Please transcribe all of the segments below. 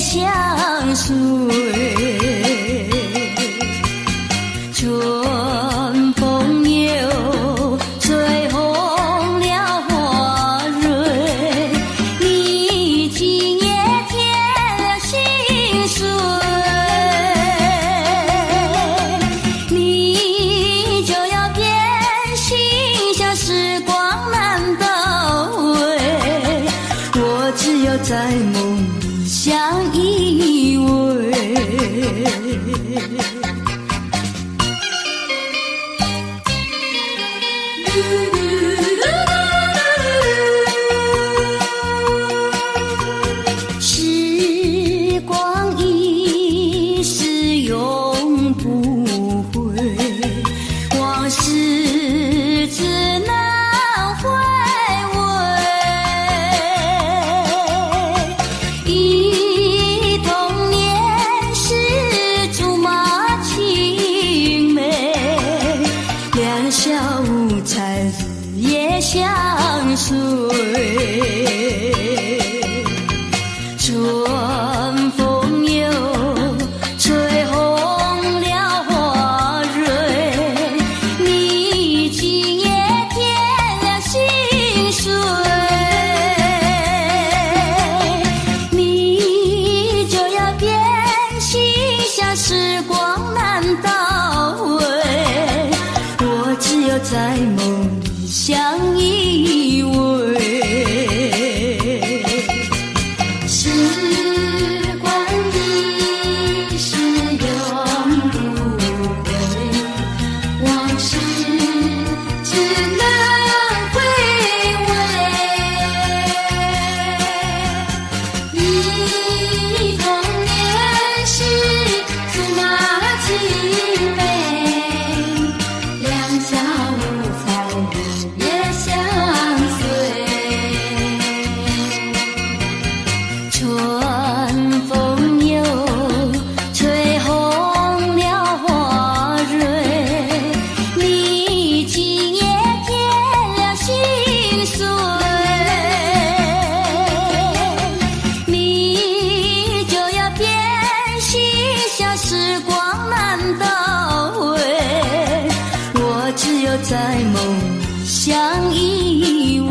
相随。春风又吹红了花蕊，你今夜添了心碎，你就要变心，像时光难倒回，我只有在梦里相依偎。时光一逝永不回，往事只能回味。忆童年时竹马青梅，两小无猜日夜相随。春风又吹红了花蕊，你今夜添了心碎，你就要变心，像时光难倒回，我只有在梦里相依偎。时光一逝永不回，往事只能回味。忆童年时竹马青梅，两小无猜日夜相随。春风又吹红了花蕊，你今夜添了心碎，你就要变心，像时光难倒回，我只有在梦里相依偎。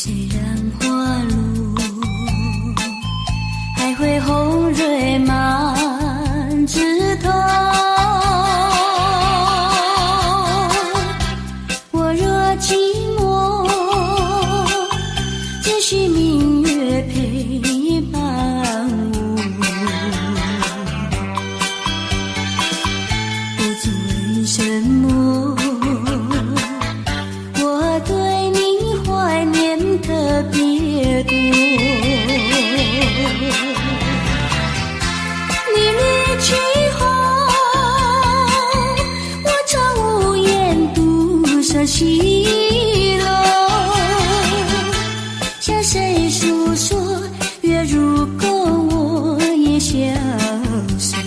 虽然花路还会红蕊满枝头，我若寂寞，只需明月陪伴我，不知为什么我对你怀念特别多。你离去后，我常无言独上西楼，向谁诉说？月如钩，我也相随。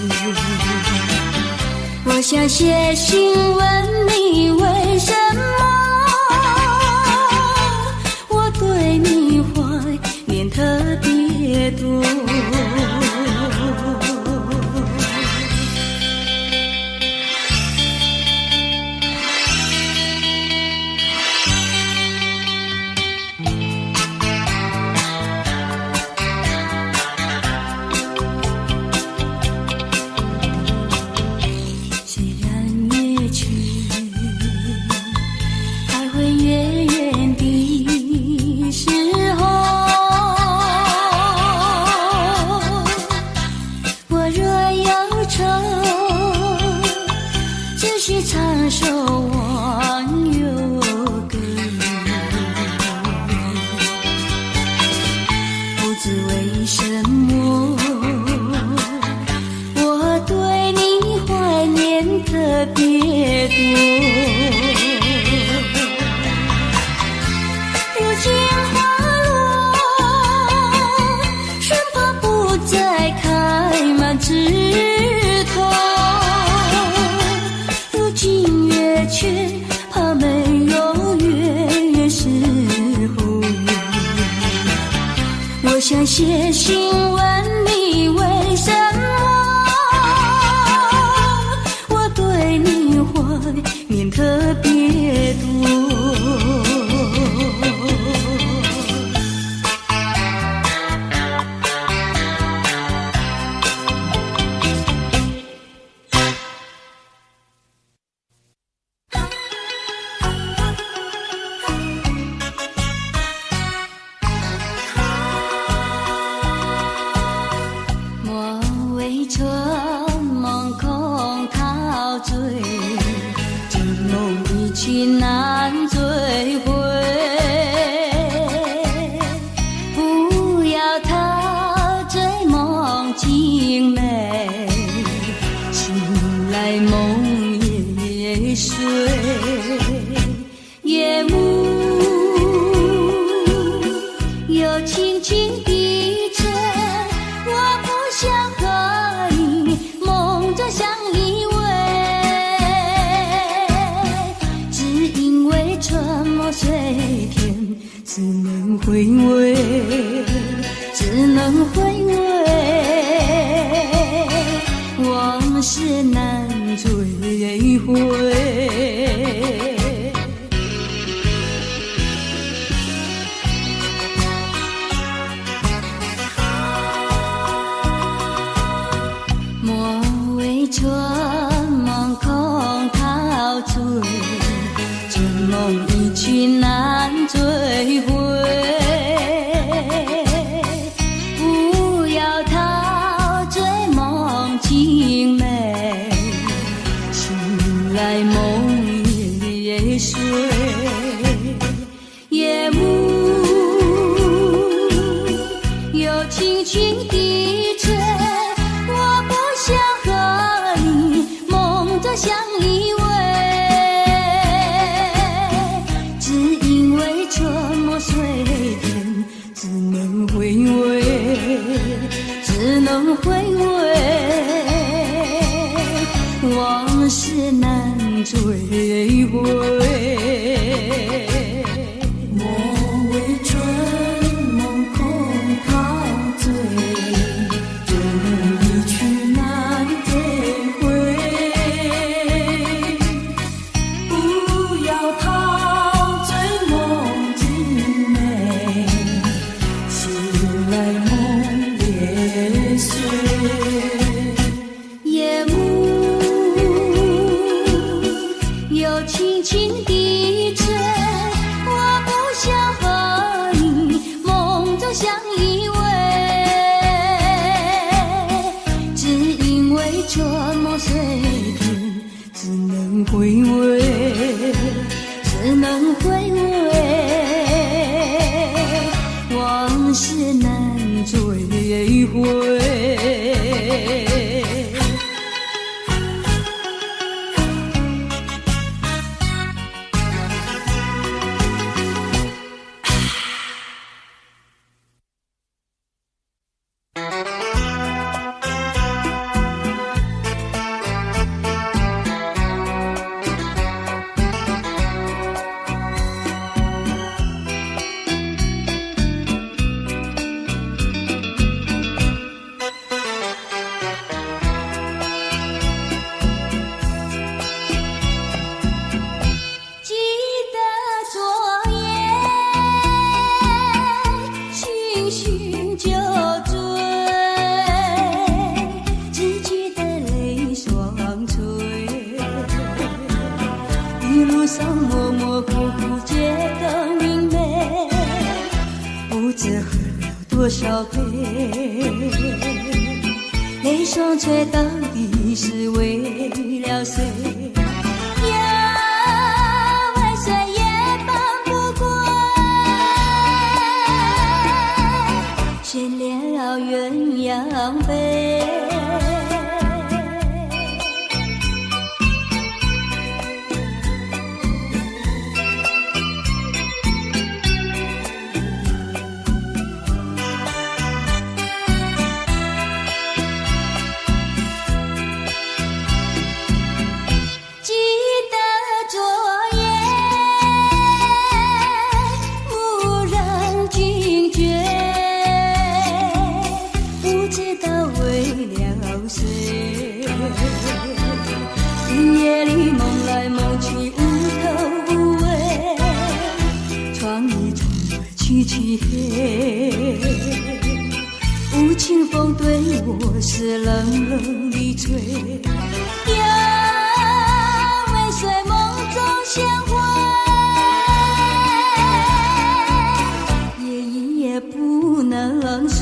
我想写信问你为什么我对你怀念特别多。虽然月去还会月圆的时候，我若忧愁，只需唱首忘忧歌，不知为什么我对你怀别多。如今花落，生怕不再开满枝头。如今月缺，怕没有月时候。我想写信问你为什么我对你怀念特别多。春梦空陶醉，这梦一去难追回。不要陶醉梦境美，醒来梦也碎。夜幕又轻轻低垂，我不想和相依偎，只因为春梦随天，只能回味，只能回味，往事难追回。春梦空陶醉，这梦一去难追回。不要陶醉梦境美，醒来梦也碎。夜幕又轻轻低垂，我不想相依偎，只因为春梦随天，只能回味，只能回味，往事难追回。莫为春梦空陶醉，这梦一去难追回。夜幕又轻轻低垂，我不想和你梦中相依偎，只因为春梦随天，只能回味，只能回味，往事难追回。多少杯，泪双垂到底是为了谁？呀，万岁也帮不过，选了鸳鸯杯。切都为了谁？夜里梦来梦去无头无尾，窗里充满凄凄黑。无情风对我是冷冷的吹，要尾随梦中鲜花，夜一夜不能睡。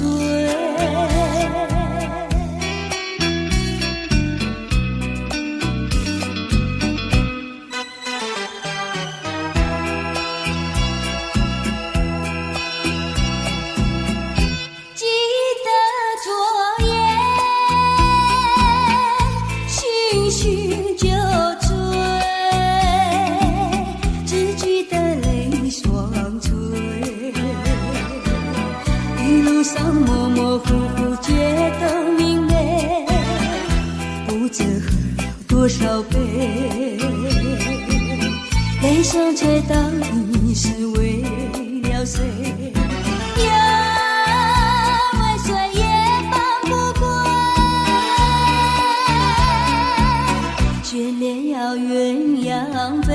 模模糊糊街灯明媚，不知喝了多少杯，悲伤却到底是为了谁？要尾随也放不过，眷恋要鸳鸯飞。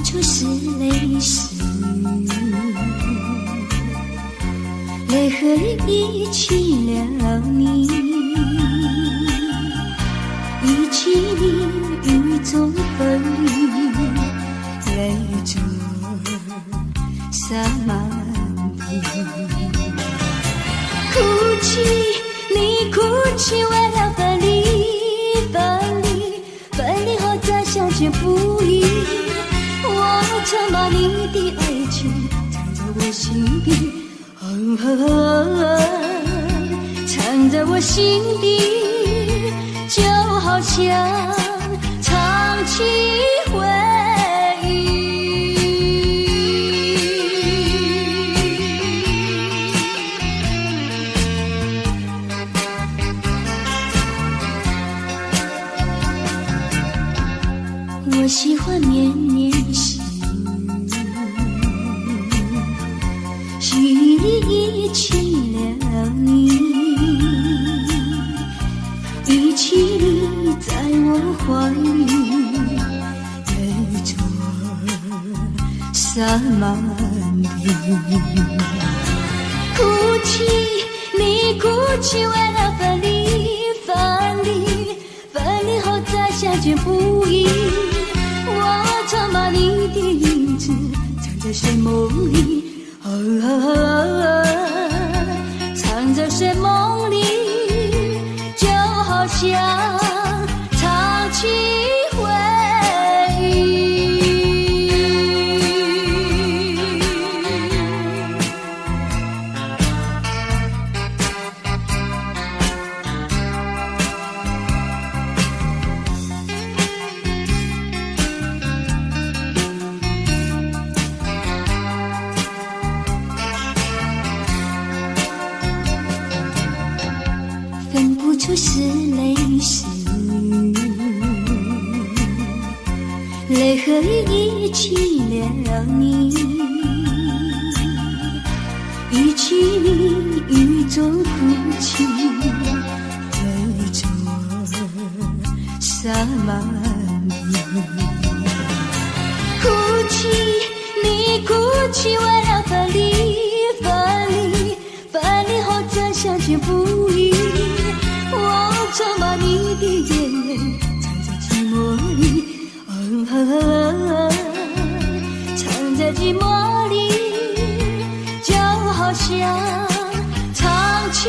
就是泪湿，泪和雨一起了你，一起雨中分离，泪珠洒满地。哭泣，你哭泣，为了分离，分离，分离后再相见不易。我曾把你的爱情藏在我心底，藏在我心底，就好像唱起回忆。我喜欢绵绵细雨里一起了你，一起你在我怀里，泪珠洒满地。哭泣，你哭泣，为了分离，分离，分离后再相见不易。我曾把你的影子藏在睡梦里，藏在睡梦里，就好像唱起回忆。就是泪湿，泪和雨一起了你，一起你雨中哭泣，泪珠洒满地。哭泣，你哭泣，为了分离，分离，分离后再相见不易。我曾把你的眼泪藏在寂寞里，藏在寂寞里，就好像唱起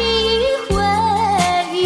回忆。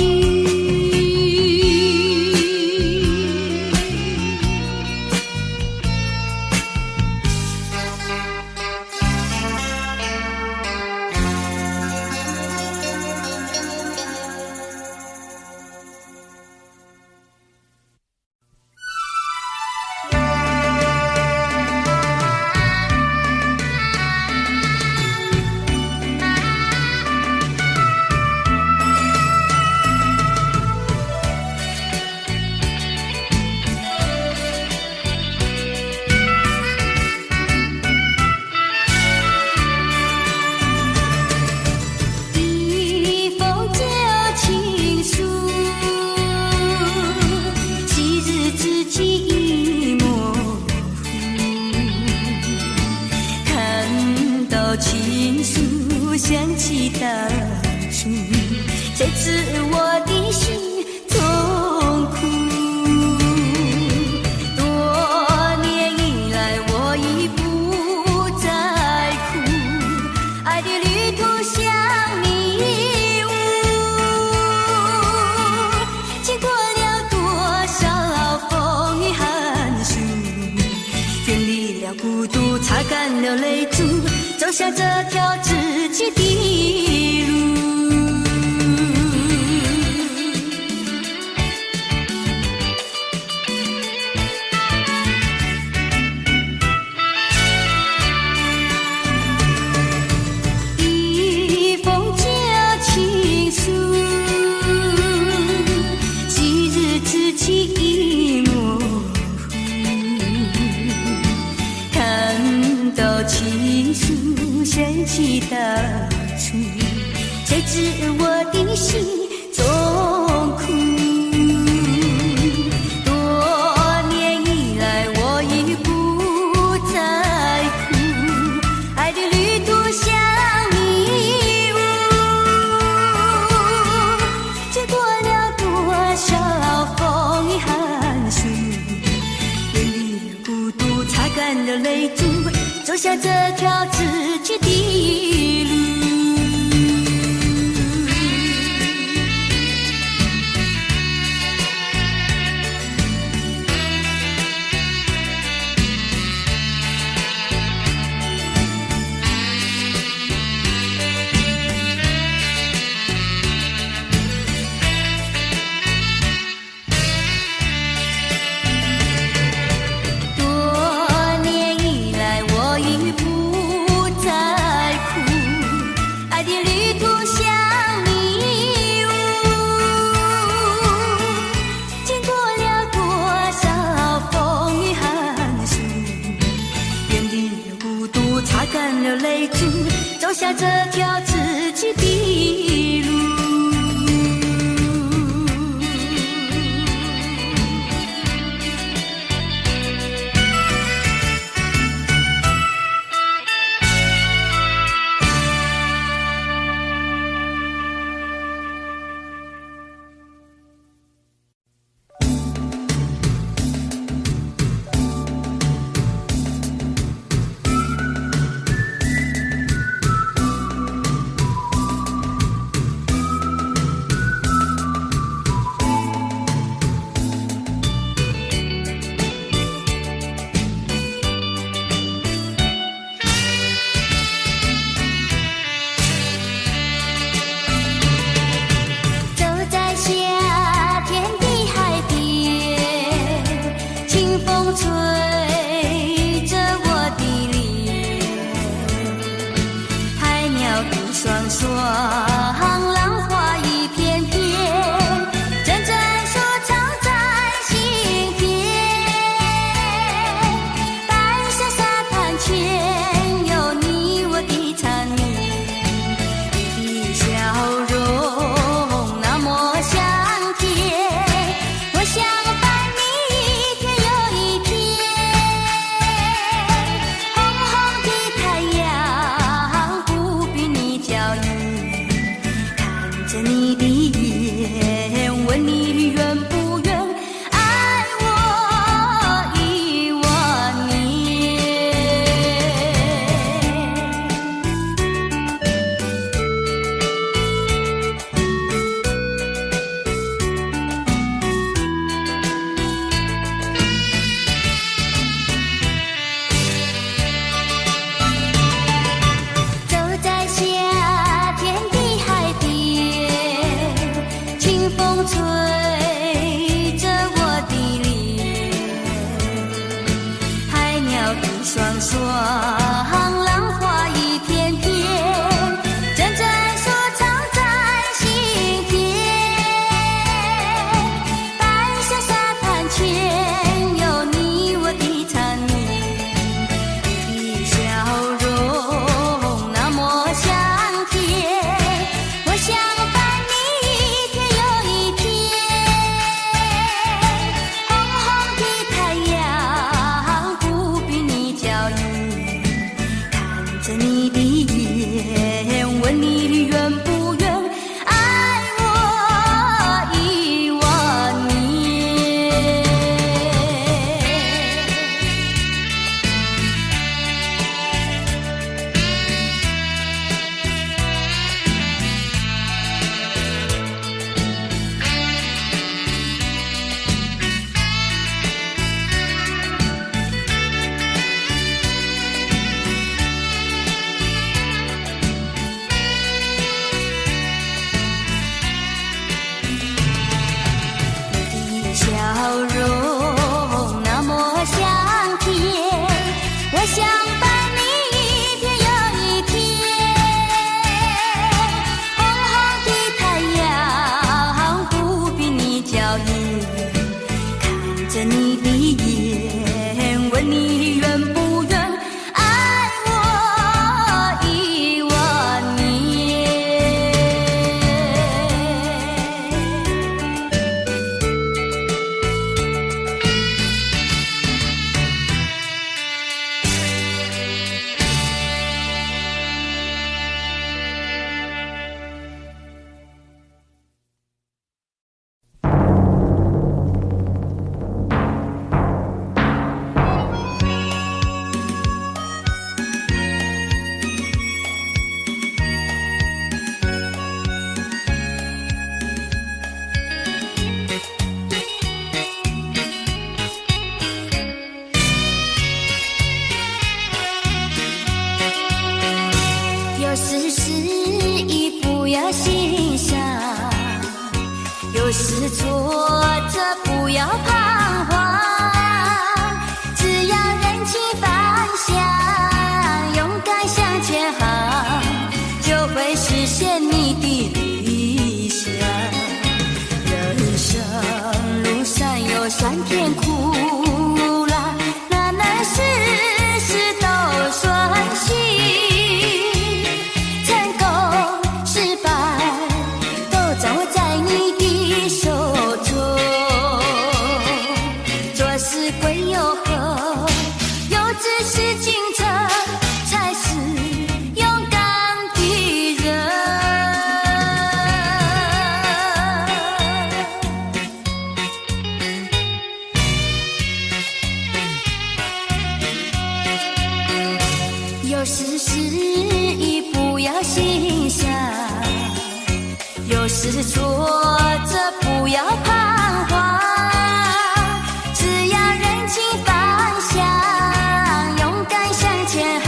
起当初，谁知我的心痛苦。多年以来，我已不再哭，爱的旅途像迷雾，经过了多少风雨寒暑，远离了孤独，擦干了泪珠，走向这条自己的路。一封旧情书，昔日知己已模糊，看到情书想起当初，谁知我的心中苦。多年以来，我已不再哭，爱的旅途像迷雾，经过了多少风雨寒暑，远离了孤独，擦干了泪珠，走向这条自己的路。多年以来，我已不再哭，爱的旅途像迷雾，经过了多少风雨寒暑，远离了孤独，擦干了泪珠，走向这条自己的路。你愿不愿爱我10000年？有事失意不要心伤，有时挫折不要彷徨，只要认清方向，勇敢向前行，就会实现你的理想。人生路上有酸甜苦辣，难难事事都顺心。有时失意不要心伤，有时挫折不要彷徨，只要认清方向，勇敢向前行，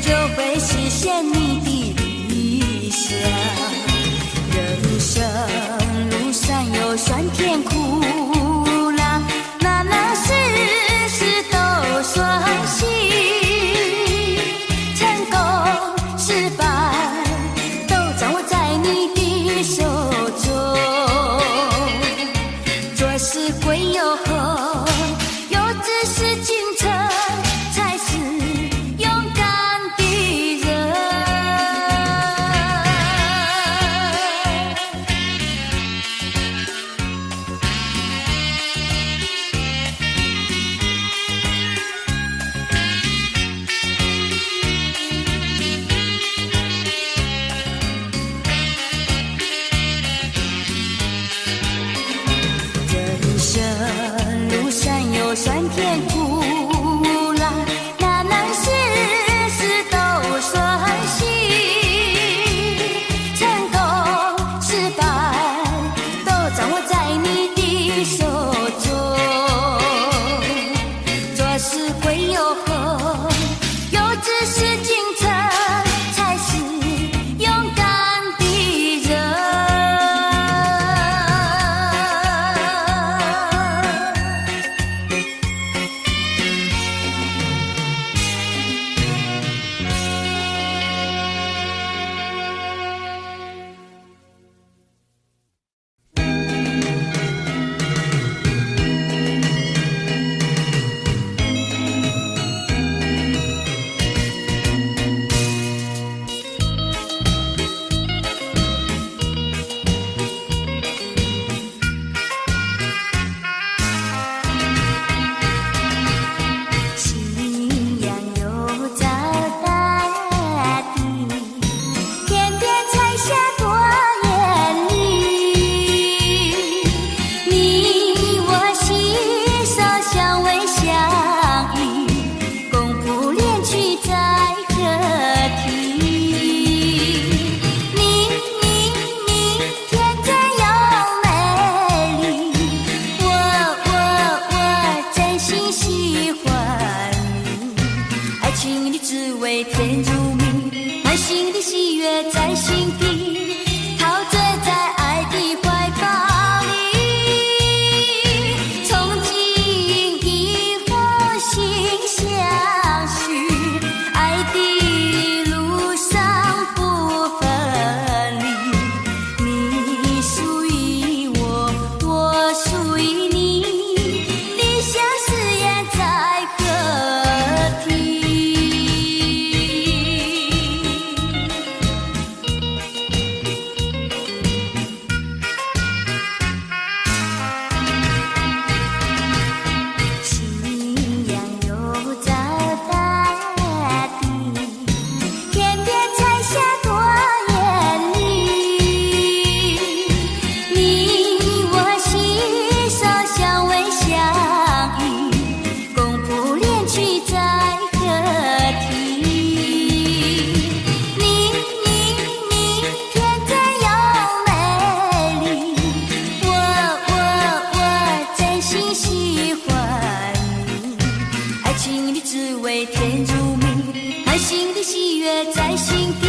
就会实现你的理想。人生路上有酸甜苦辣，难难事事都顺心。酸甜苦辣，难难事事都顺心。成功失败都掌握在你的手中。做事会有后，有志是进程，才是勇敢的人。甜如蜜，满心的喜悦在心底，陶醉在爱的怀抱里。从今以后心相许，爱的路上不分离。你属于我，我属于你，理想誓言在何情的滋味甜如蜜，满心的喜悦在心底，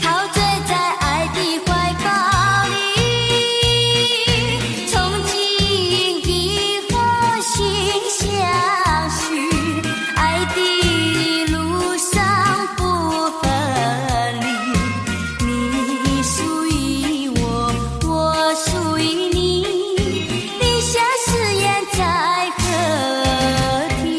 陶醉在爱的怀抱里。从今以后心相许，爱的路上不分离。你属于我，我属于你，立下誓言在何地？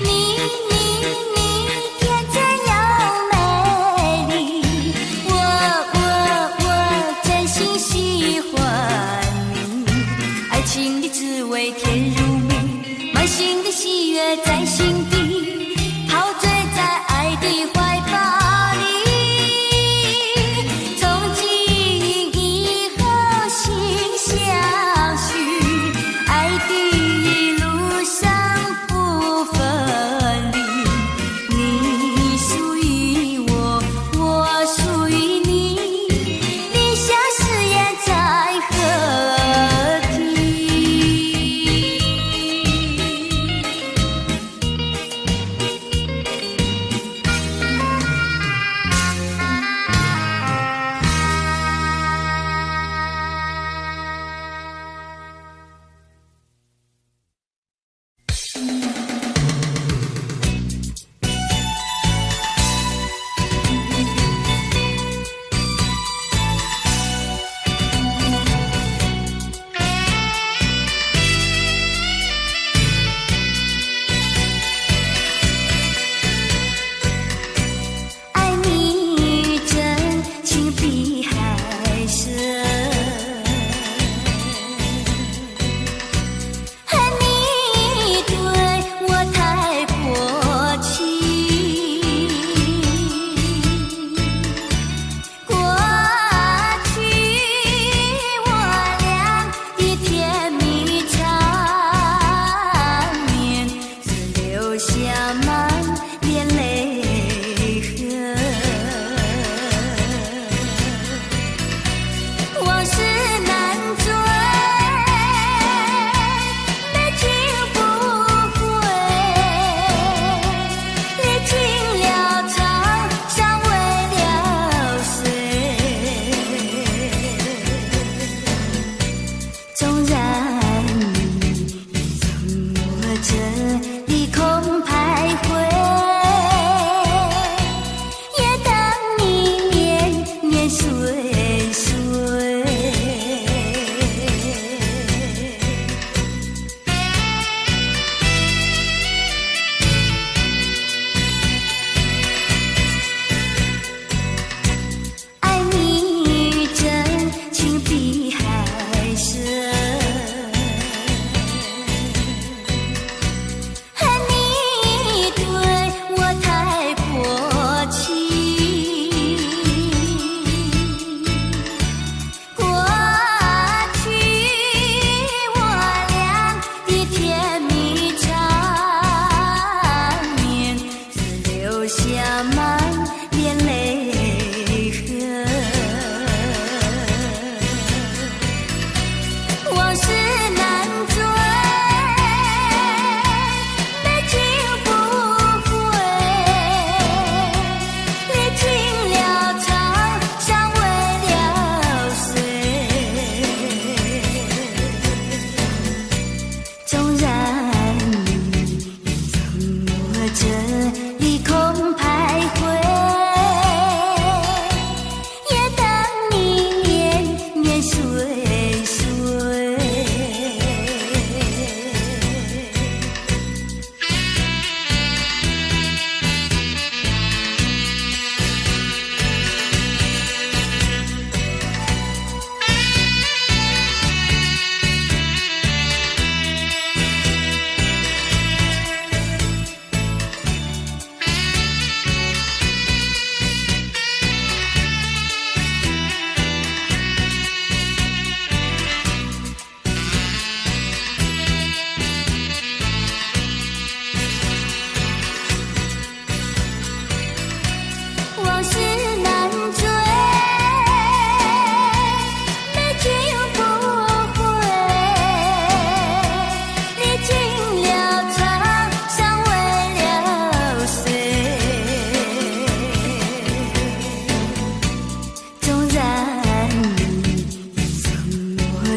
你天真又美丽，我真心喜欢你。爱情的滋味甜如蜜，满心的喜悦在心底，陶醉在爱的怀抱里。从今以后心相许，爱的路上不分离。你属于我，我属于你，立下誓言在何地？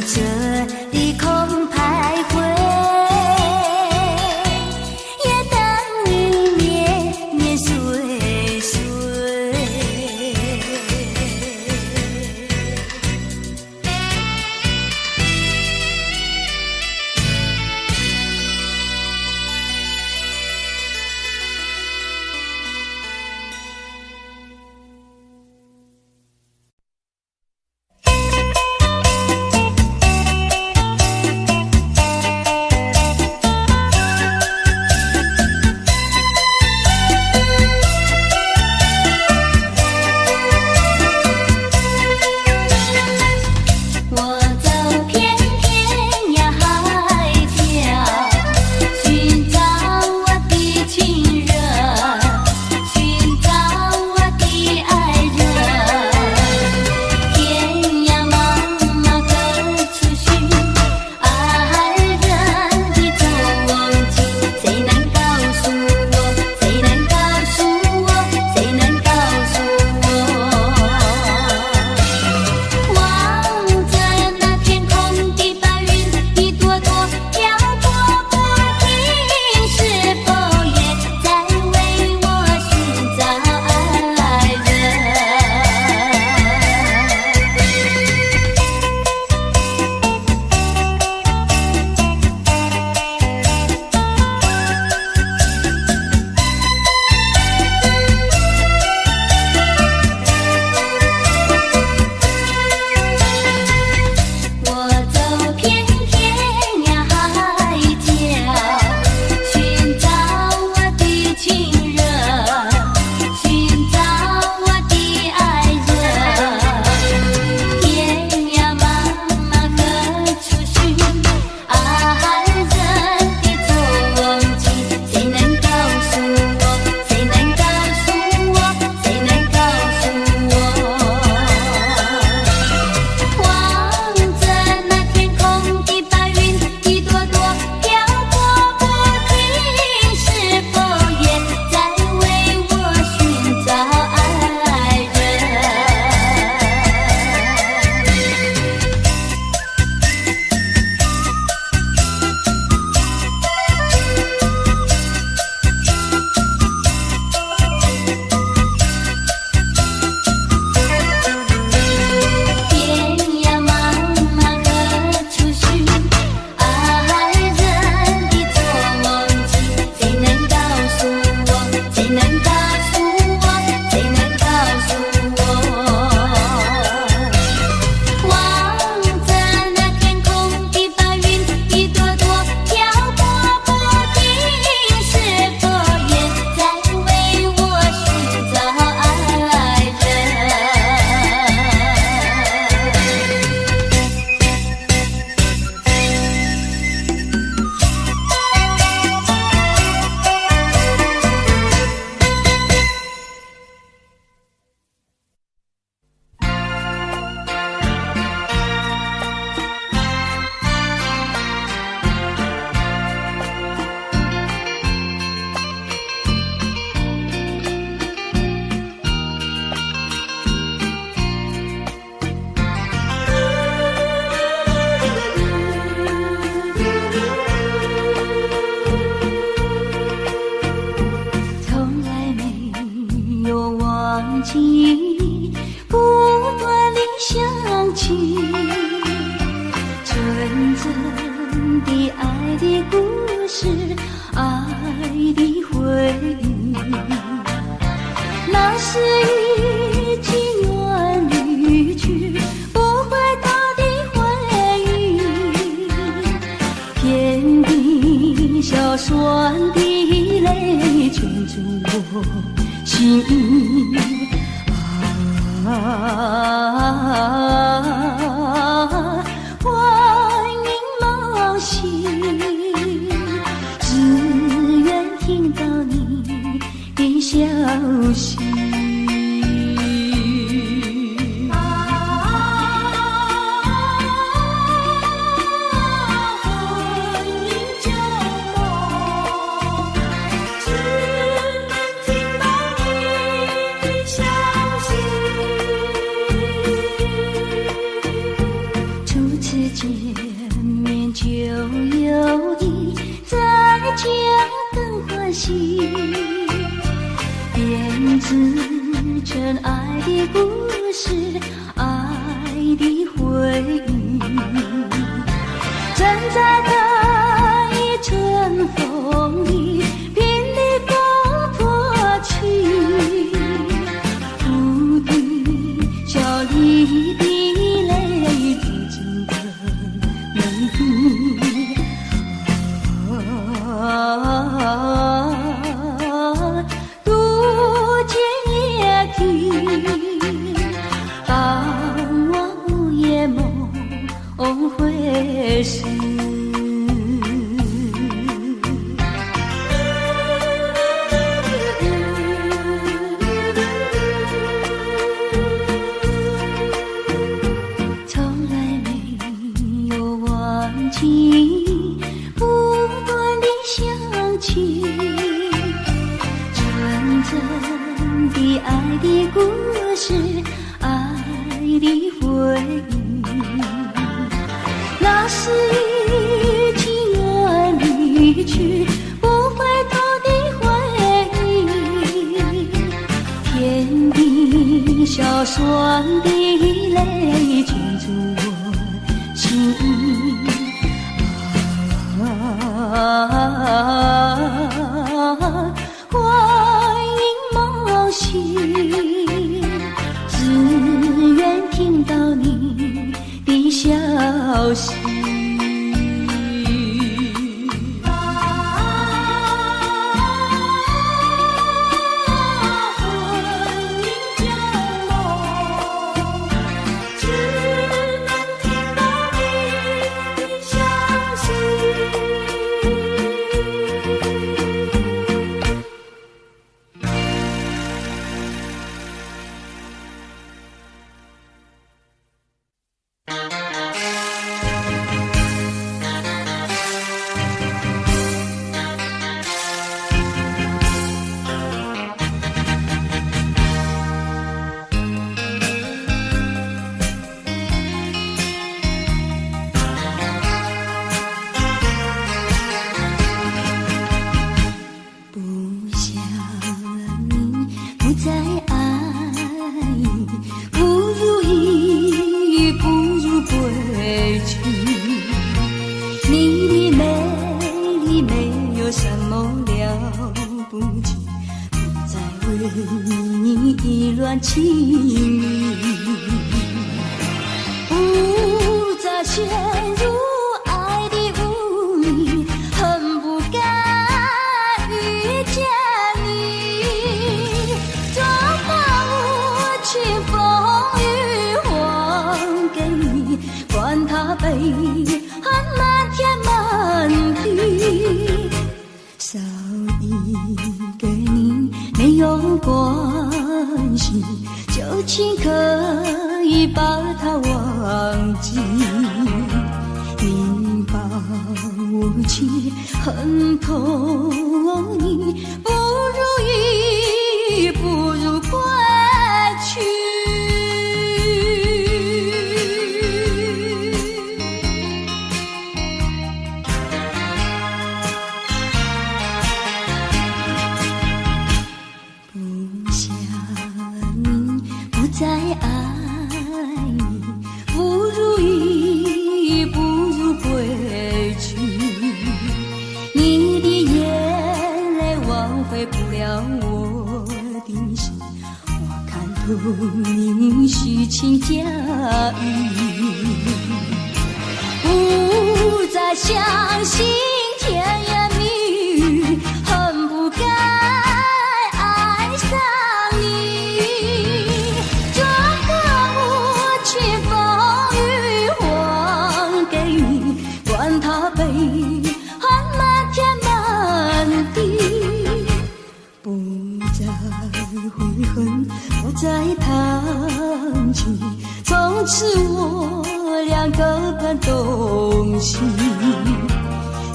这低空徘徊，也等你年年岁岁。次见面就有意，再见更欢喜，编织成爱的故事，爱的回忆。站在那一春风里，濒临风破起，不敌笑里的泪，注定的美丽。渡尽夜听，当晚午夜梦回时。爱的故事，爱的回忆，那是一情人离去不回头的回忆，天地小双的泪浸住我心只愿听到你的消息。情意不再陷入爱的污泥，恨不该遇见你，总把无情风雨还给你，管他悲恨漫天满地，少一个你没有关系，就请可以把它忘记。你把无情恨透你，不如意，不如归去。不想你，不再爱你，不如意，不如归去。你的眼泪挽回不了我的心，我看透你虚情假意，不再相信甜言蜜语，恨不该爱上你，这个无情风雨还给你，管他悲恨漫天满地，不再悔恨，不再谈起，从此我俩各奔东西。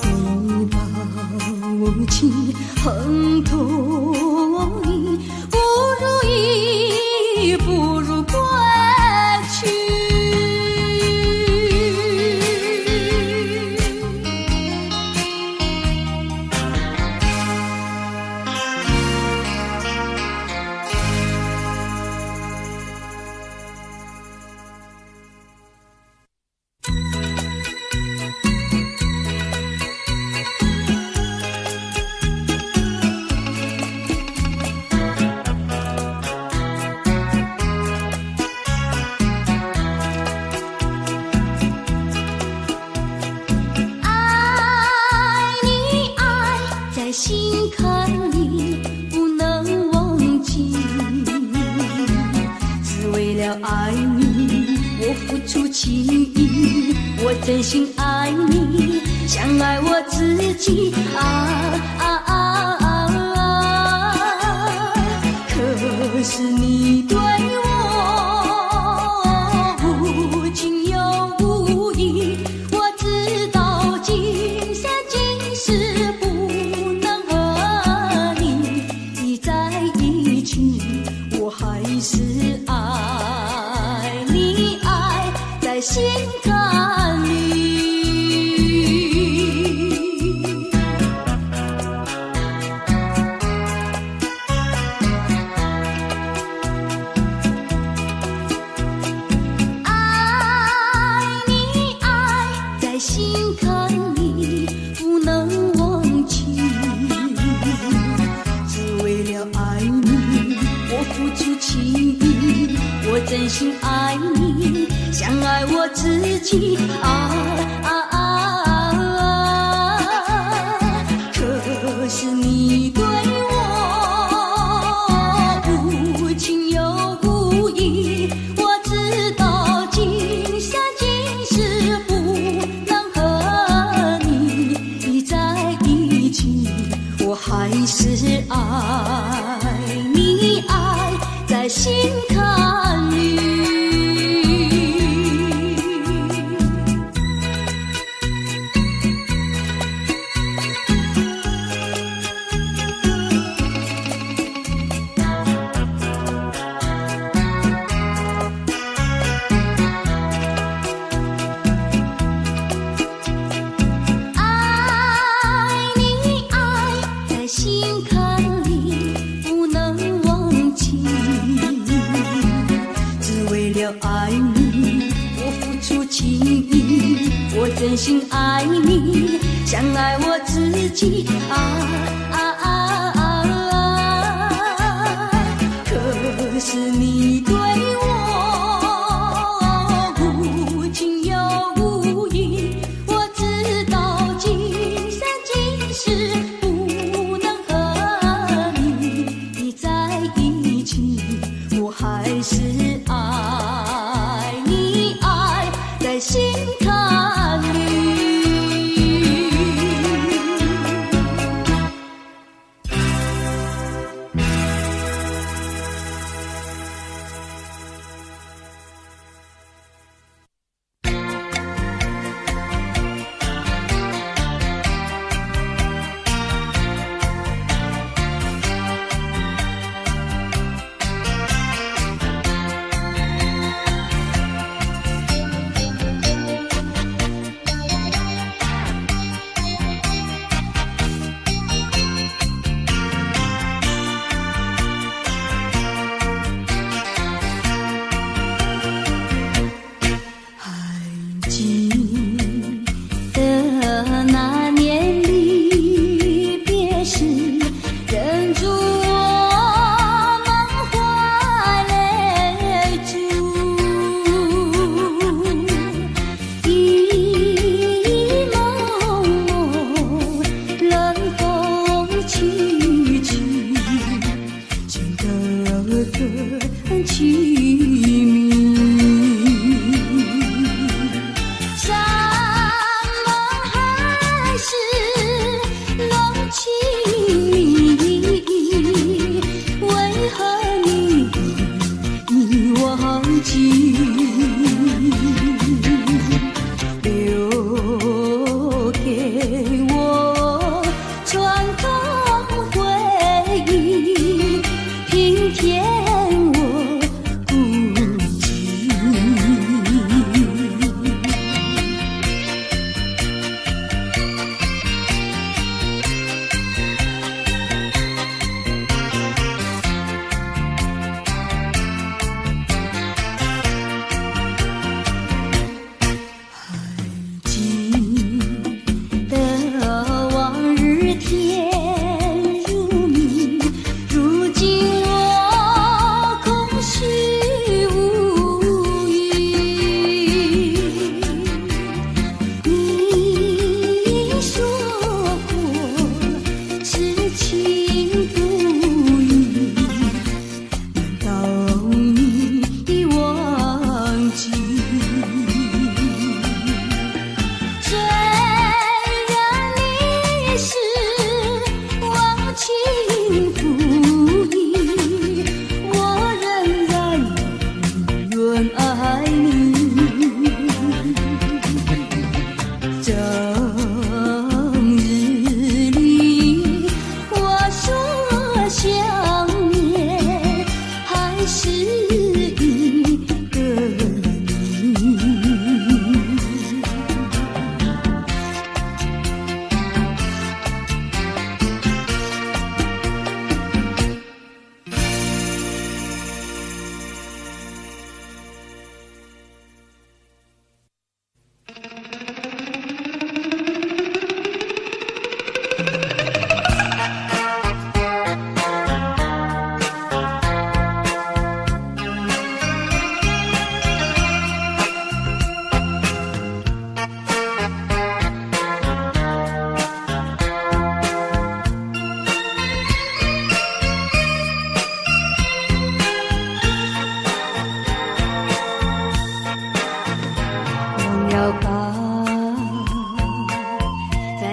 你把无情恨透你，不如意，不如归去。意，我真心爱你，像爱我自己可是你对我无情又无义，我知道今生今世不能和你在一起，我还是爱你，爱在心坎里。心坎里不能忘记，只为了爱你，我付出情意，我真心爱你，像爱我自己可是你对我无情又无义，我知道今生今世不我还是爱你，爱在心坎里。心坎里不能忘记，只为了爱你，我付出情意，我真心爱你，像爱我自己可是你对我无情又无义，我知道今生今世我还是爱你，爱在心坎里。那年离别时，忍住我满怀泪珠，一蒙蒙冷风凄凄，情歌更凄迷。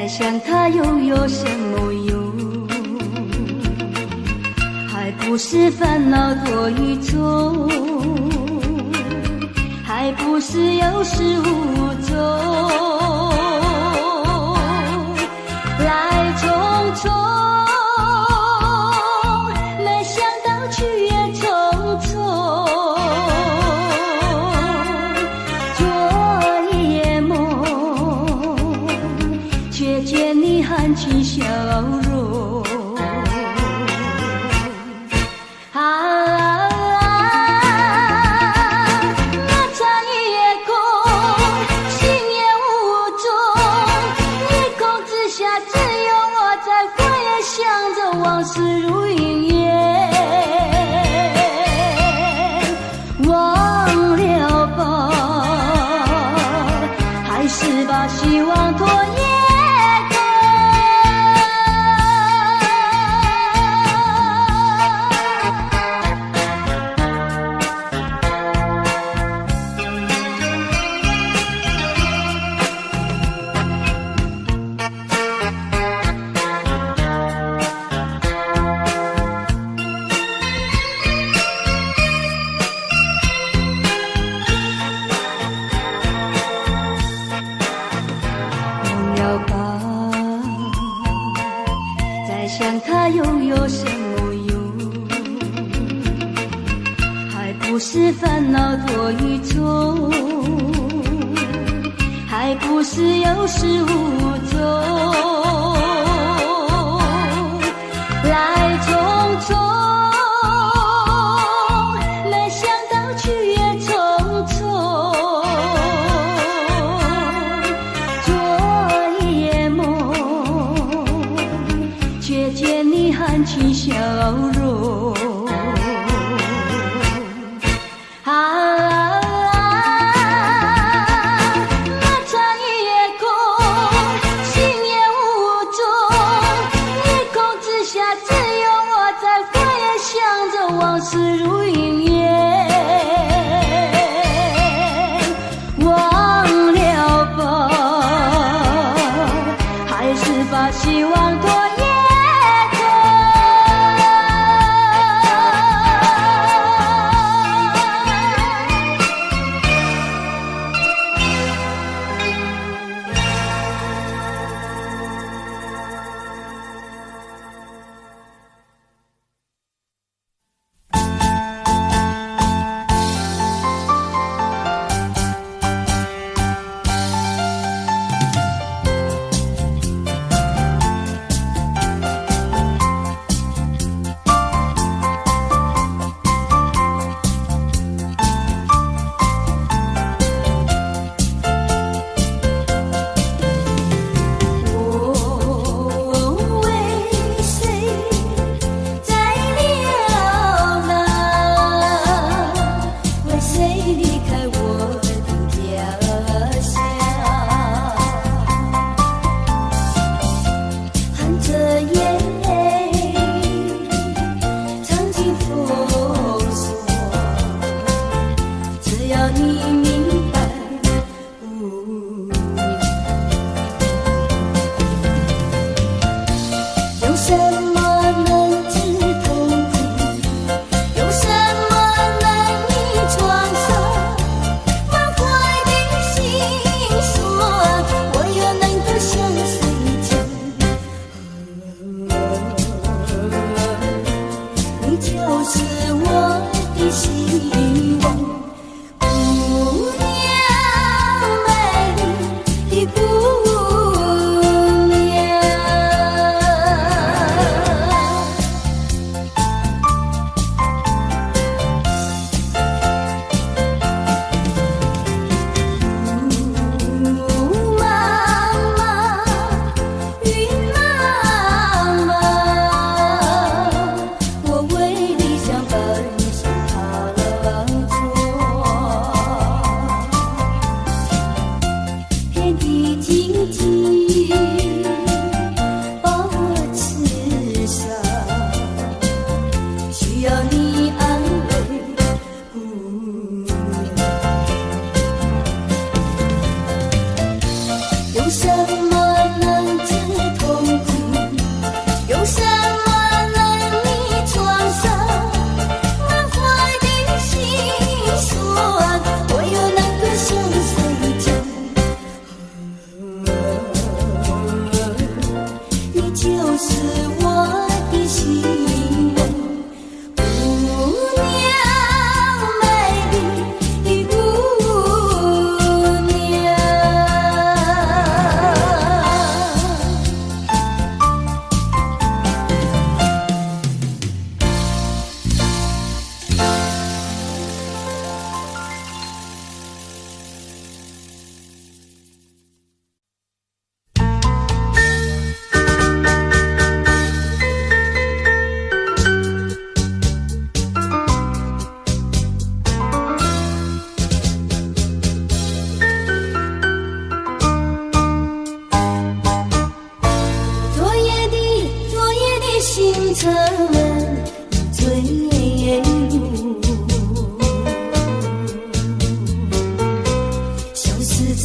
想他又有什么用？还不是烦恼多一种，还不是有始无终，来匆匆，没想到去也匆匆，做一夜梦，却见你含情笑容。想着往事如云烟，忘了吧，还是把希望拖延。想他又有什么用？还不是烦恼多一种，还不是有始无终，来匆匆，没想到去也匆匆，做一夜梦，却见你含情笑容。那残夜空，心也无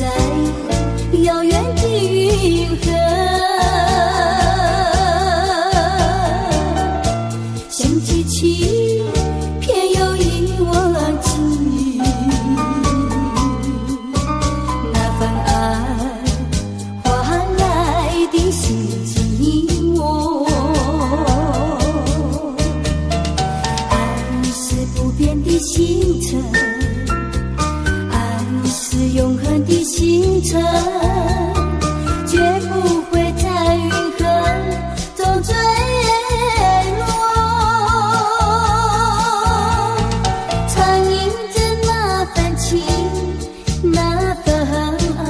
在遥远的云河，想记起偏又已忘记那份爱换来的心寂寞。爱是不变的星辰，永恒的星辰，绝不会在云河中坠落。常印着那份情，那份爱。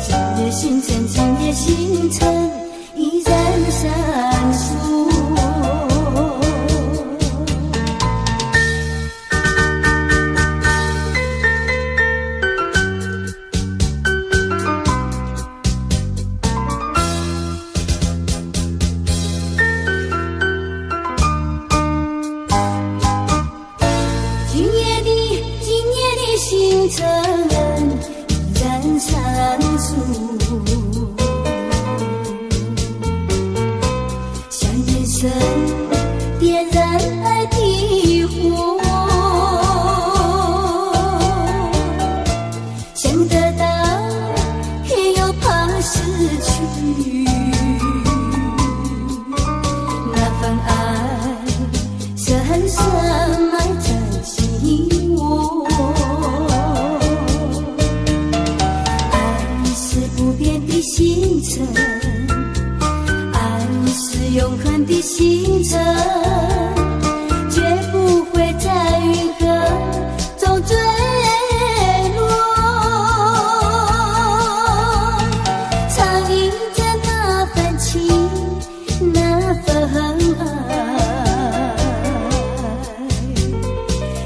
今夜星辰，今夜星辰，依然闪烁。星辰依然闪烁，像眼神点燃爱的火，想得到也又怕失去，那份爱深深埋在心窝。星辰，爱是永恒的星辰，绝不会在云河中坠落。常印着那份情，那份爱。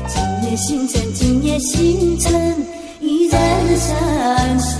今夜星辰，今夜星辰，依然闪烁。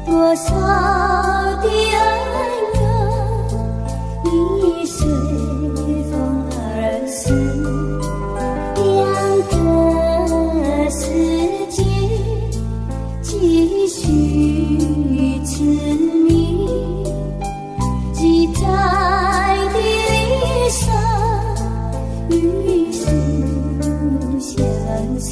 多少的爱歌已随风而逝，两个世界继续痴迷，记载的离殇与世相似。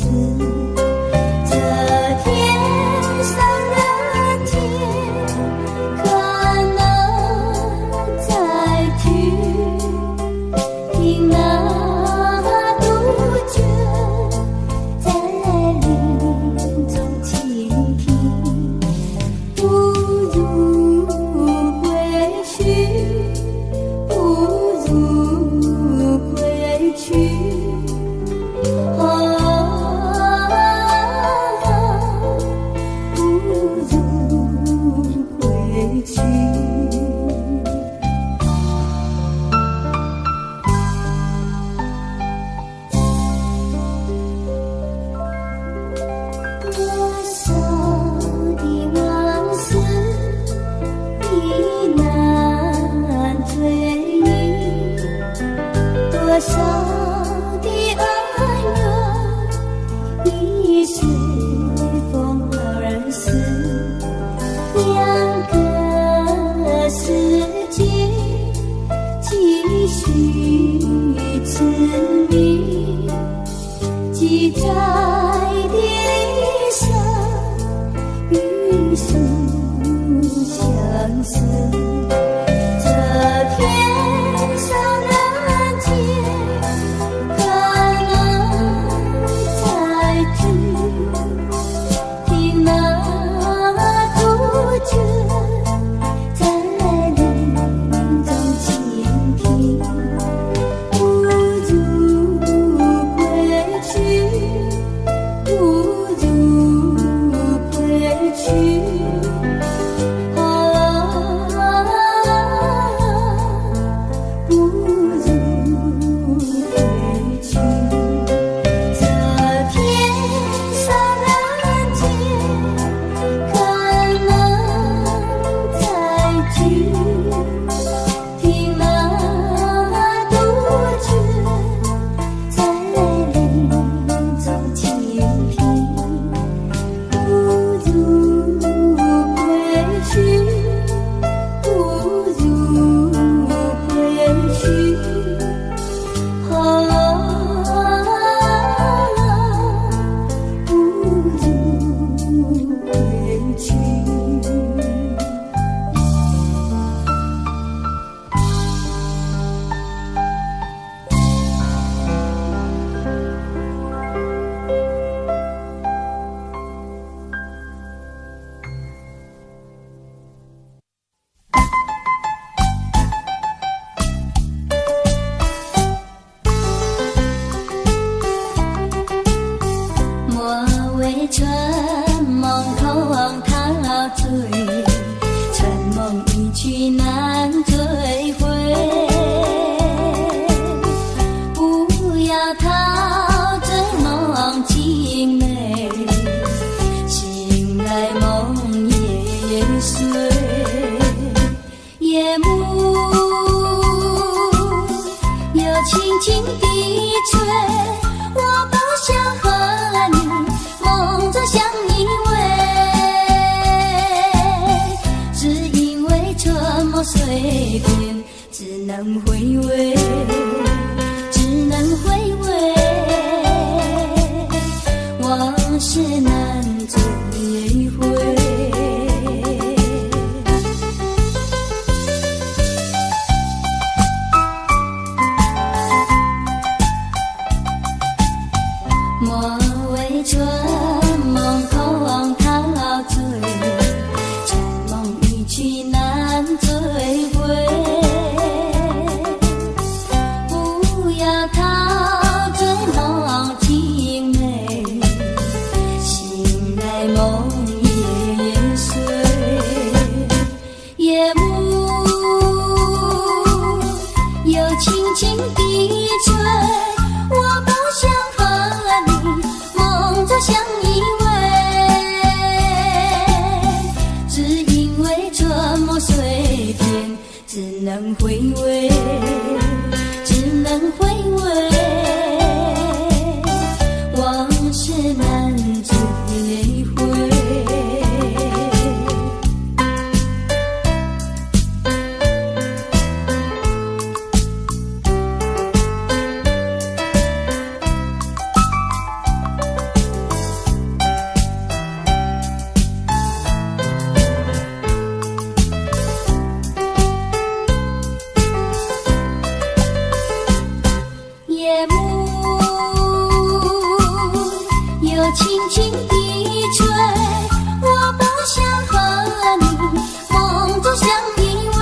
多少的爱缘已随风而逝，两个世界继续痴迷，记载的离殇与世相似。可能再聚。梦空陶醉，春梦一去难追回。不要陶醉梦境美，醒来梦也碎。夜幕又轻轻地吹，我不想和你梦中相依偎，只因为春梦随便，只能回味，只能回味，往事难追回。莫为春梦空陶醉，春梦一去难追回。不要陶醉梦境美，醒来梦也碎。夜幕又轻轻地吹，我不想和你梦中相依偎，只因为春梦随便，只能回味，只能回味，往事难追回。夜幕又轻轻地吹，我不想和你梦中相依偎，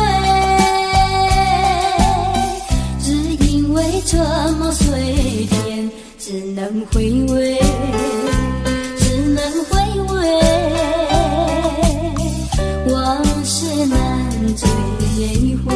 只因为春梦随便，只能回味，只能回味，往事难追回。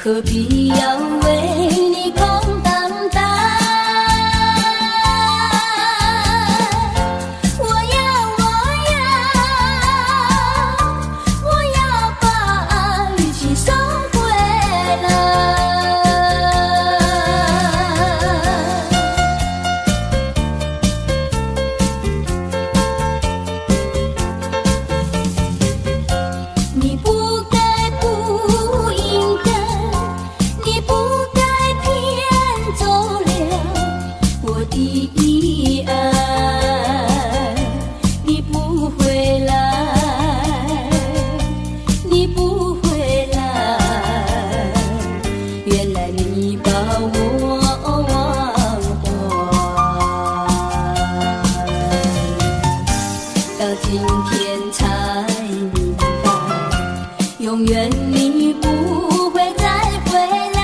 何必要为你空等待？我要把爱情送回来。你不该，不应该。你不该骗走了我的爱，你不回来，你不回来，原来你把我忘怀，到今天才明白，永远你不会再回来。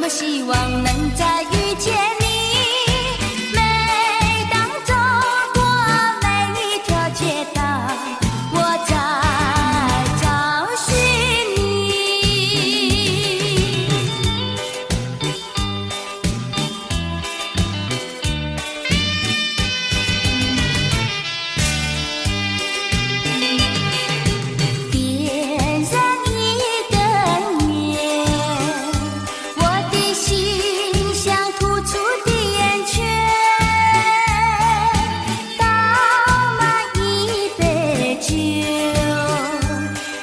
么希望能再遇见你。每当走过每一条街道，我在找寻你。点燃一根烟，我的心像突出的烟圈，倒满一杯酒，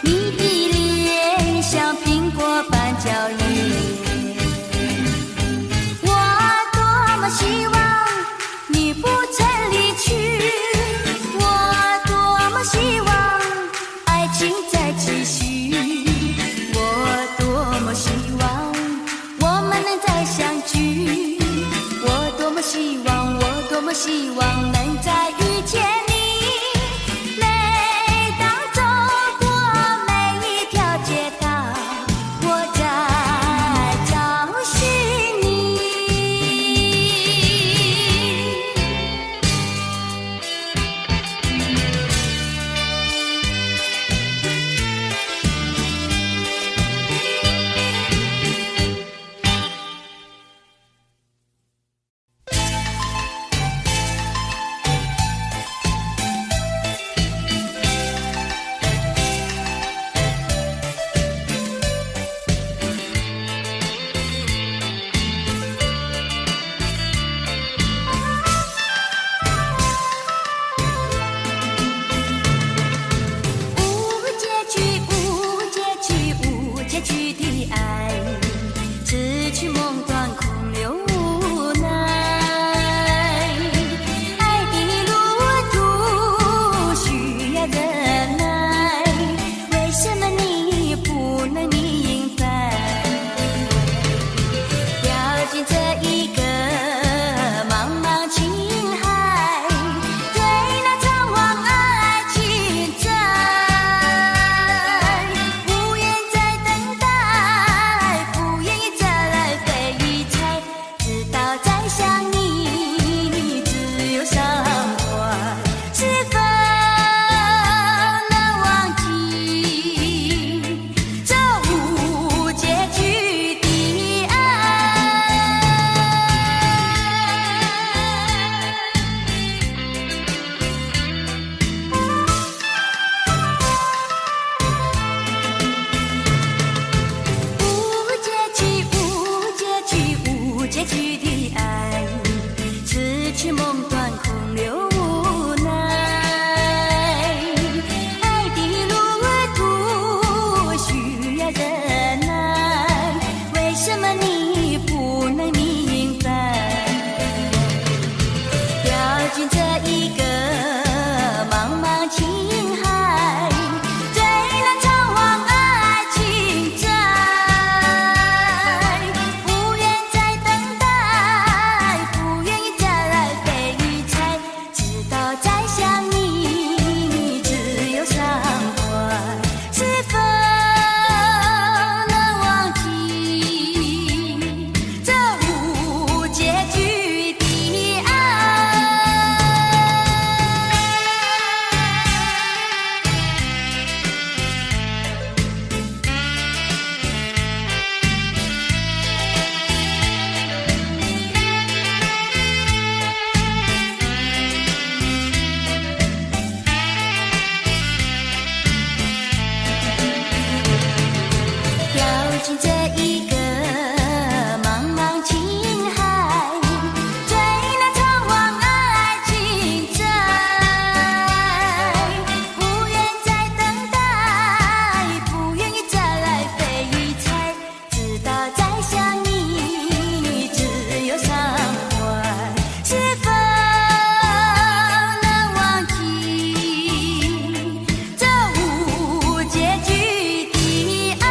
你的脸像苹果般娇艳。我多么希望你不曾离去，我多么希望爱情再继续，我多么希望我们能再相聚，我多么希望，我多么希望能再遇见你。每当走过每一条街道，我在找寻你。无结局，无结局，无结局的爱，痴去梦断，空留无奈。爱的路途需要忍耐，为什么你不能明白？掉进这一个茫茫情海，对那苍茫爱情债，不愿再等待，不愿意再来被遗猜，直到再想你，只有伤怀，是否能忘记这无结局的爱？无结局，无结局，无结局的爱，痴去梦断，空留无奈。爱的路途需要忍耐，为什么你不能明白？掉进这一个茫茫情海，对那苍茫爱情债，不愿再等待，不愿意再来被遗猜，直到再想你，只有伤怀，是否能忘记这无结局的爱？掉进这一个茫茫情海，追那苍茫爱情债，不愿再等待，不愿意再来被遗猜，直到再想你，只有伤怀，是否能忘记这无结局的爱？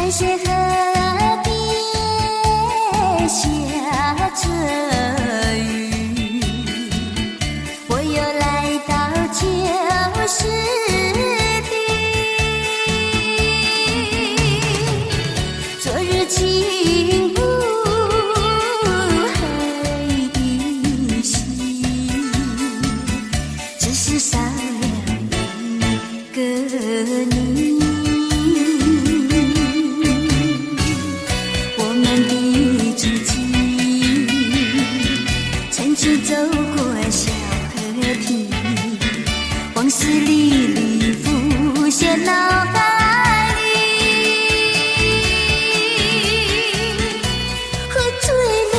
淡水河边下着雨，我又来到旧时地。昨日情不黑的心，只是少了一个你。走过小河堤，往事历历浮现脑海里。喝醉了，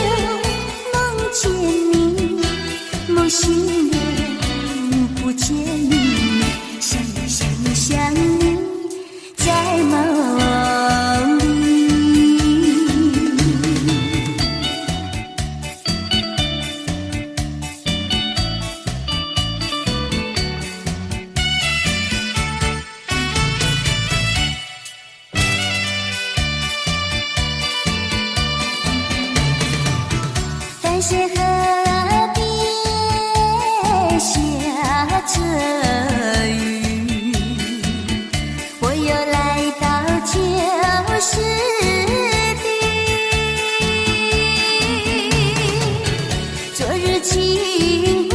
梦见你，梦醒了，不见你，想你，在梦里。淡水河边下着雨，我又来到旧时地。昨日情不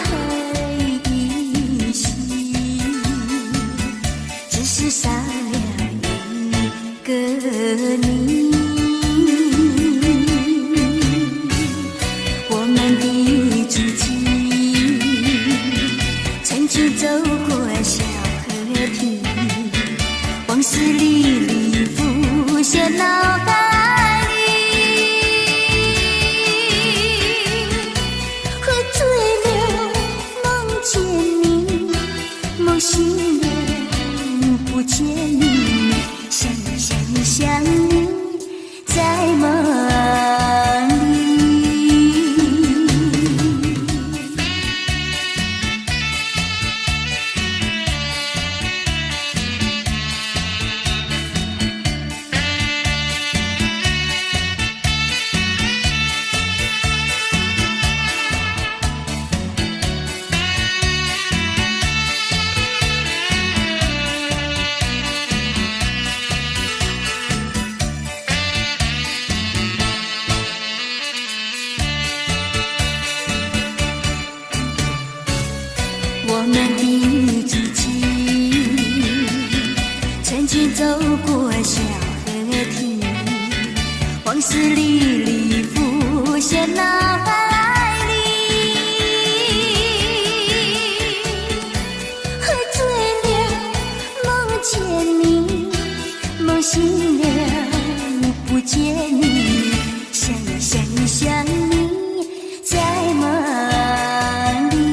黑的心，只是少了一个你。走过小河堤，往事历历浮现脑海里。喝醉了，梦见你，梦醒了，不见你，想你，在梦里。我们的知己，曾经走过小河堤，往事历历浮现脑海里。喝醉了，梦见你，梦醒了，不见你，想你，在梦里。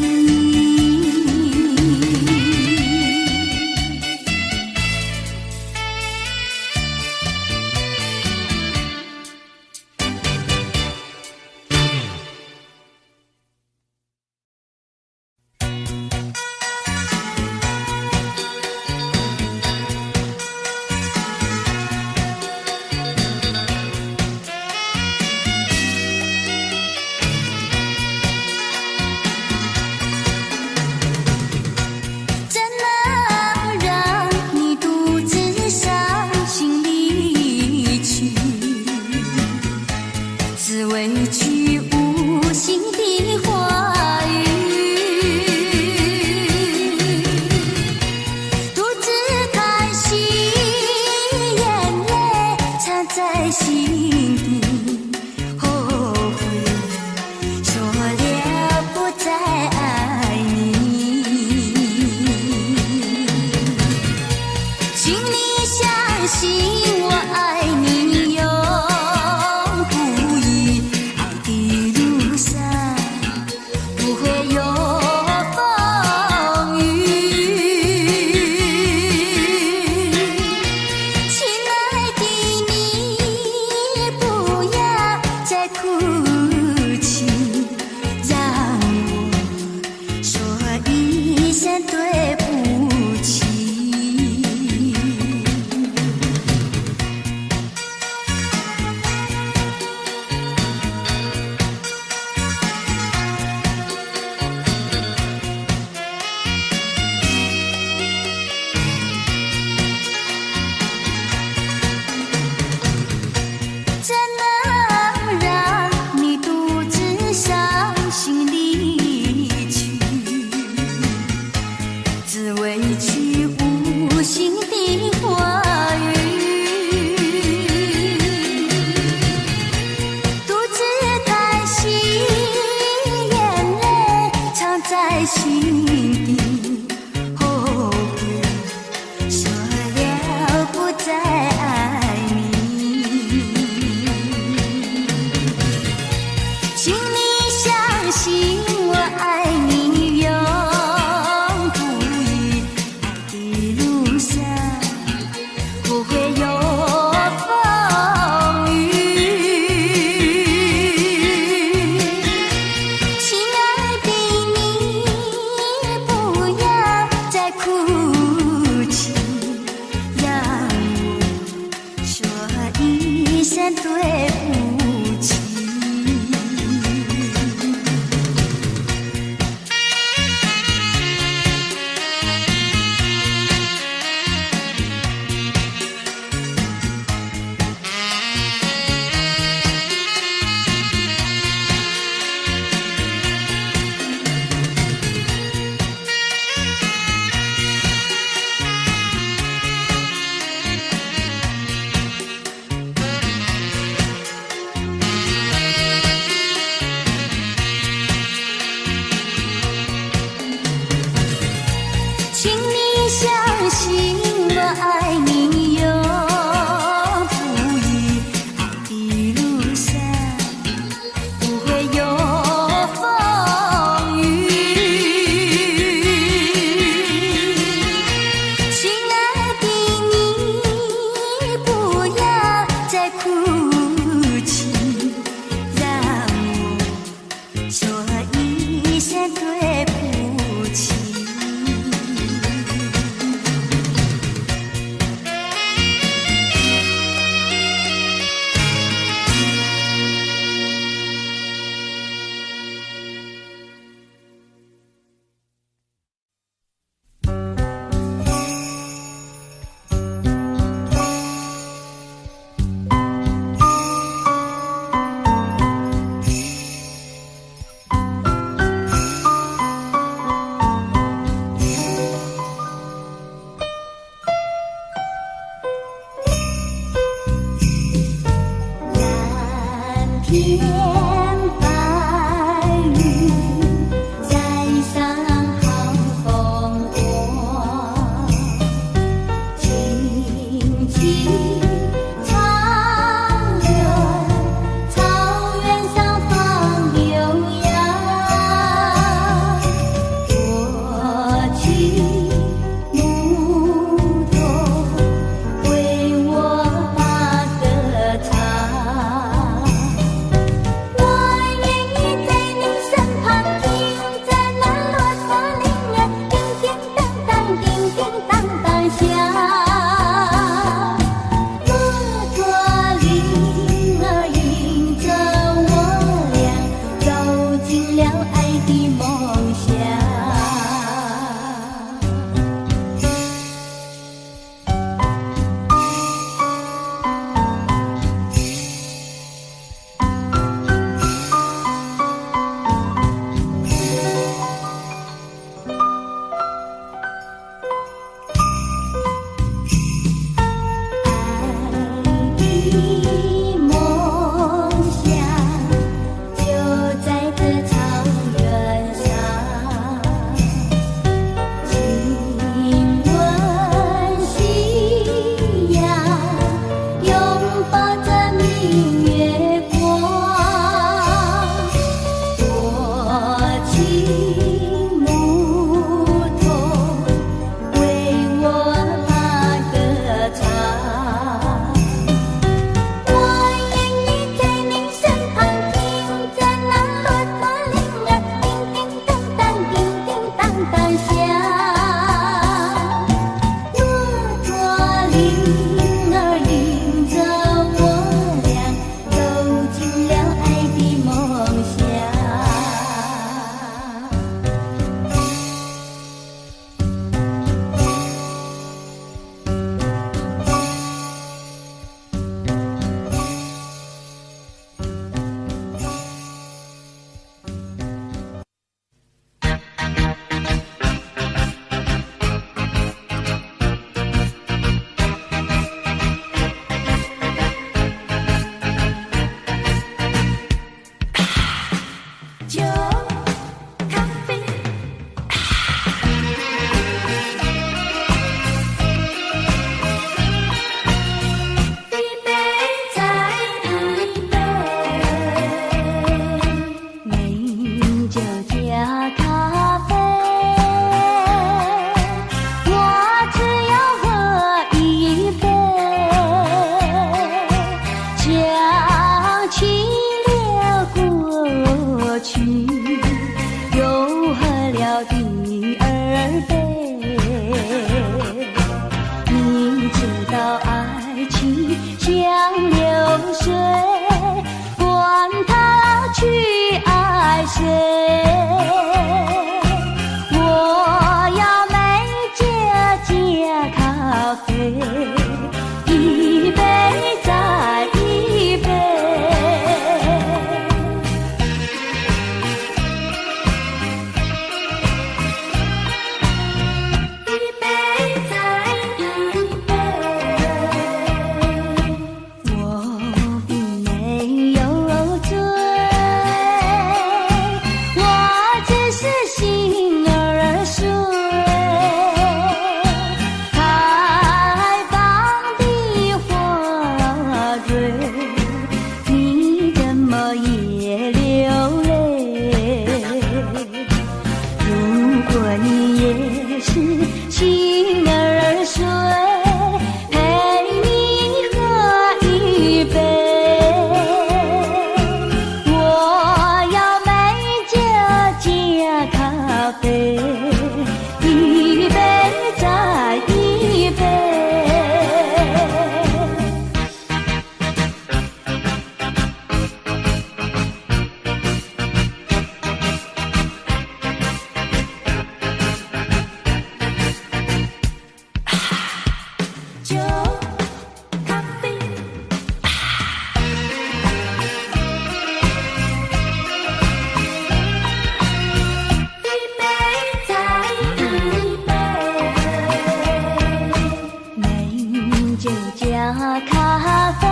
咖啡，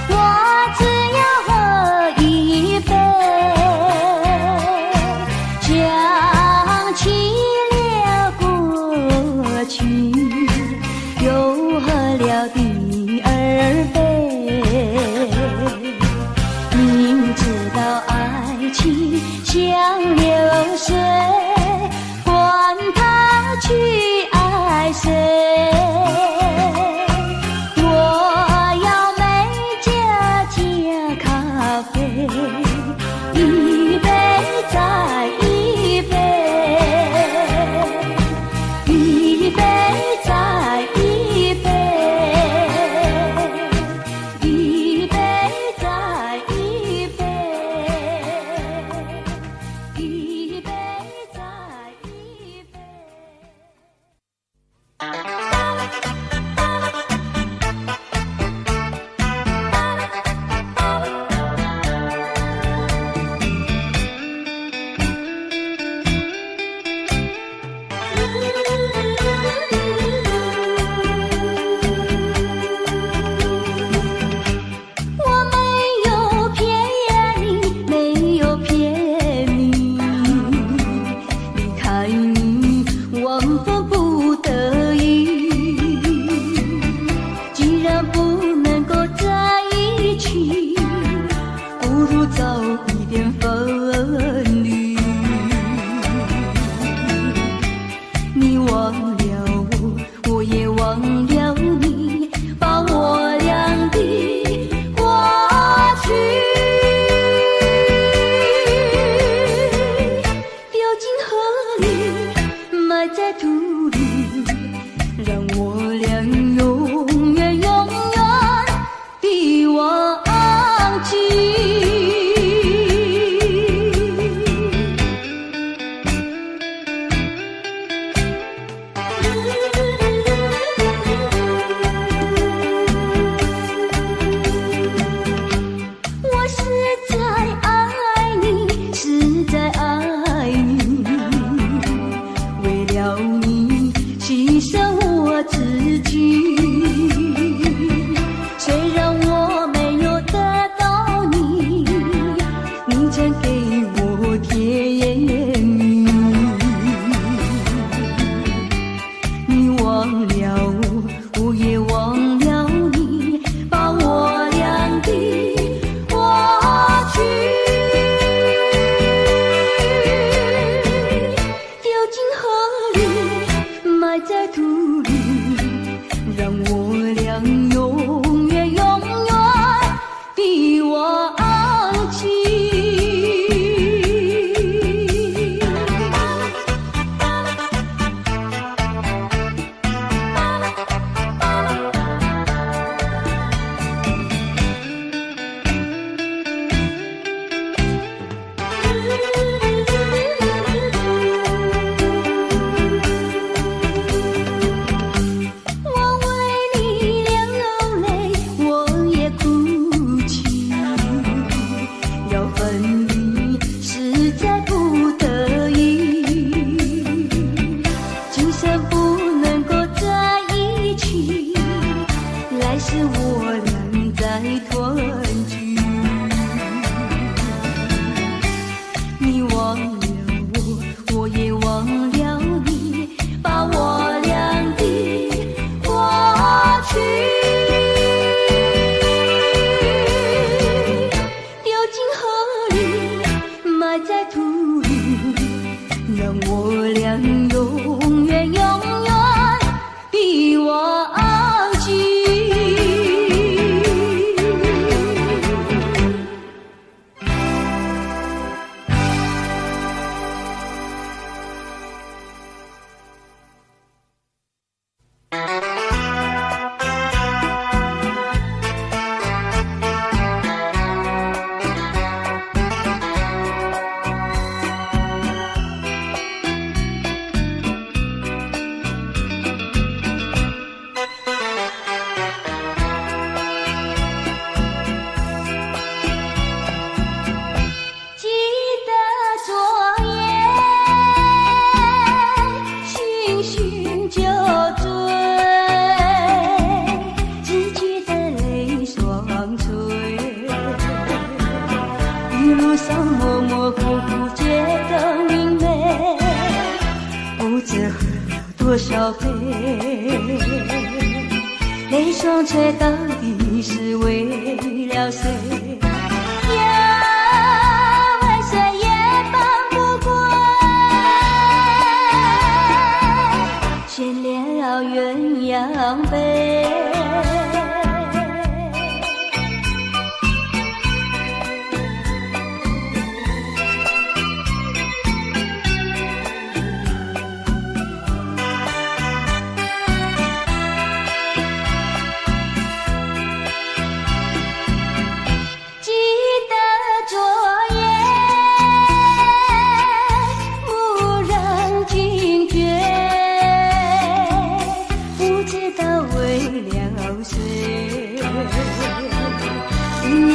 我团聚。你忘了我，我也忘了你，把我俩的过去丢进河里，埋在土里，让我俩永远永远的忘记。多少杯，泪双垂到底是为了谁？呀，为谁也放不过，牵了鸳鸯杯。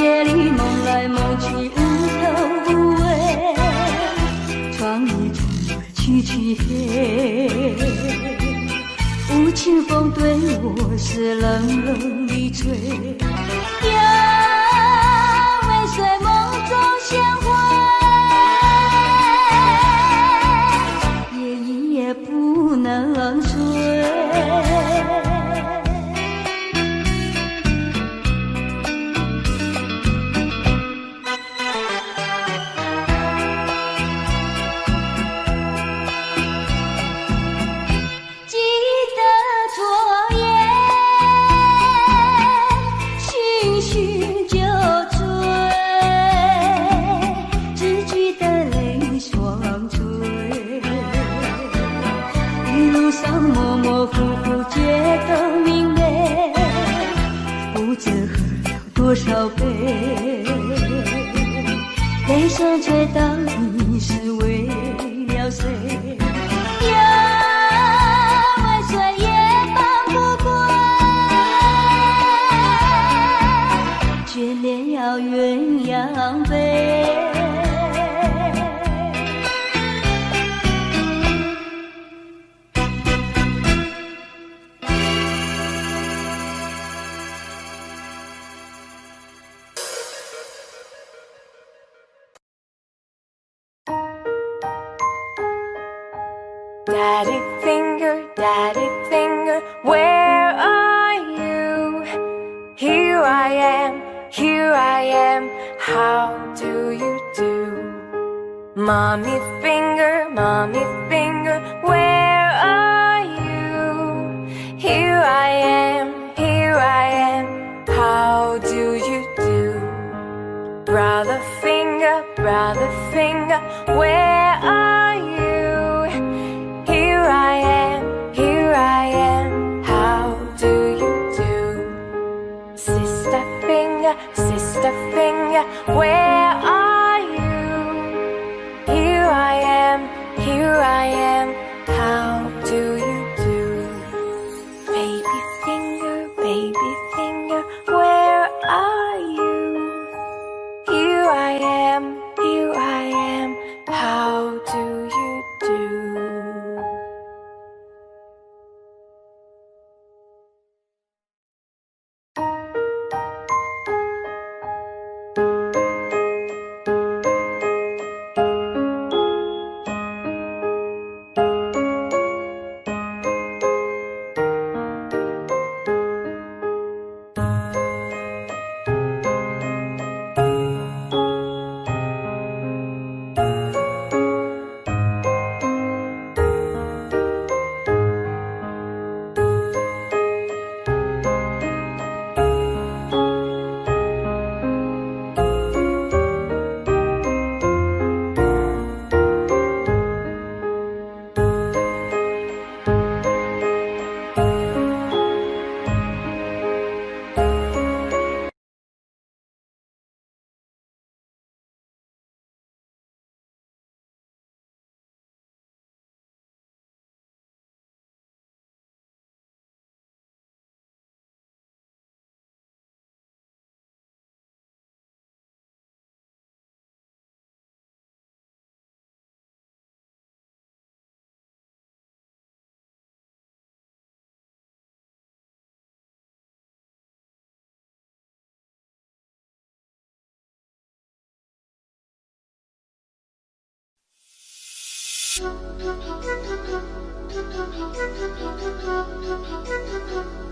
夜里梦来梦去无头无尾，窗一窗凄凄黑，无情风对我是冷冷的吹。呀，为谁梦中鲜花，夜一夜不能睡。模模糊糊街灯明媚，不知喝了多少杯，泪双垂到底是为了谁？呀，为谁也放不过，眷恋了鸳鸯杯。Daddy finger, where are you? Here I am, how do you do? Mommy finger, where are you? Here I am, how do you do? Brother finger, where are you? Here I am, how do you do? Sister finger, where are you? Here I am, how do you do? Baby finger, where are you? Here I am, how do you do? you do?